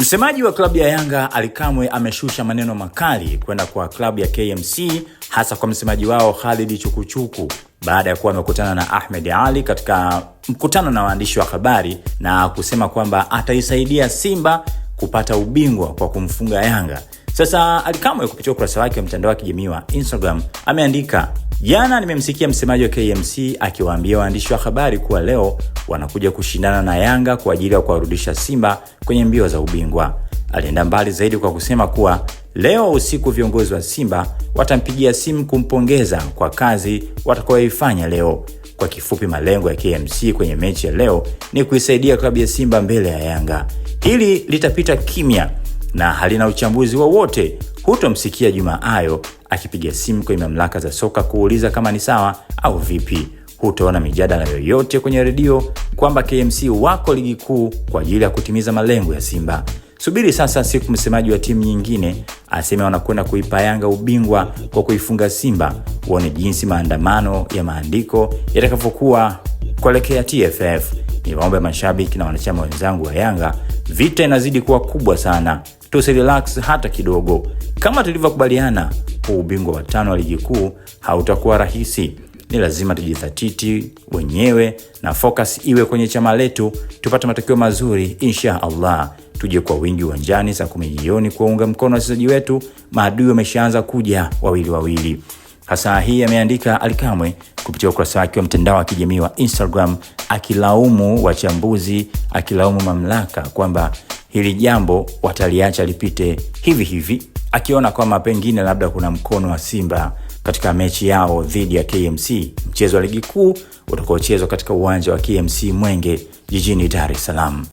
Msemaji wa klabu ya Yanga Ally Kamwe ameshusha maneno makali kwenda kwa klabu ya KMC, hasa kwa msemaji wao Khalid Chukuchuku baada ya kuwa amekutana na Ahmed Ally katika mkutano na waandishi wa habari na kusema kwamba ataisaidia Simba kupata ubingwa kwa kumfunga Yanga. Sasa Ally Kamwe kupitia ukurasa wake wa mtandao wa kijamii wa Instagram ameandika, jana nimemsikia msemaji wa KMC akiwaambia waandishi wa habari kuwa leo wanakuja kushindana na Yanga kwa ajili ya kuwarudisha Simba kwenye mbio za ubingwa. Alienda mbali zaidi kwa kusema kuwa leo usiku viongozi wa Simba watampigia simu kumpongeza kwa kazi watakayoifanya leo. Kwa kifupi, malengo ya KMC kwenye mechi ya leo ni kuisaidia klabu ya Simba mbele ya Yanga. Hili litapita kimya na halina uchambuzi wowote. Hutomsikia Juma Ayo akipiga simu kwenye mamlaka za soka kuuliza kama ni sawa au vipi. Hutaona mijadala yoyote kwenye redio kwamba KMC wako ligi kuu kwa ajili ya kutimiza malengo ya Simba. Subiri sasa siku msemaji wa timu nyingine aseme wanakwenda kuipa Yanga ubingwa kwa kuifunga Simba, uone jinsi maandamano ya maandiko yatakavyokuwa kuelekea TFF. Niwaombe mashabiki na wanachama wenzangu wa Yanga, vita inazidi kuwa kubwa sana. Tusirelax hata kidogo. Kama tulivyokubaliana, ubingwa wa 5 wa ligi kuu hautakuwa rahisi. Ni lazima tujithatiti wenyewe na focus iwe kwenye chama letu, tupate matokeo mazuri insha Allah. Tuje kwa wingi uwanjani saa 10 jioni kuunga mkono wachezaji wetu. Maadui wameshaanza kuja wawili. Hasa hii ameandika Ally Kamwe kupitia ukurasa wake wa mtandao wa kijamii wa Instagram, akilaumu wachambuzi, akilaumu mamlaka kwamba hili jambo wataliacha lipite hivi, akiona kwamba pengine labda kuna mkono wa Simba katika mechi yao dhidi ya KMC, mchezo wa ligi kuu utakaochezwa katika uwanja wa KMC Mwenge jijini Dar es Salaam.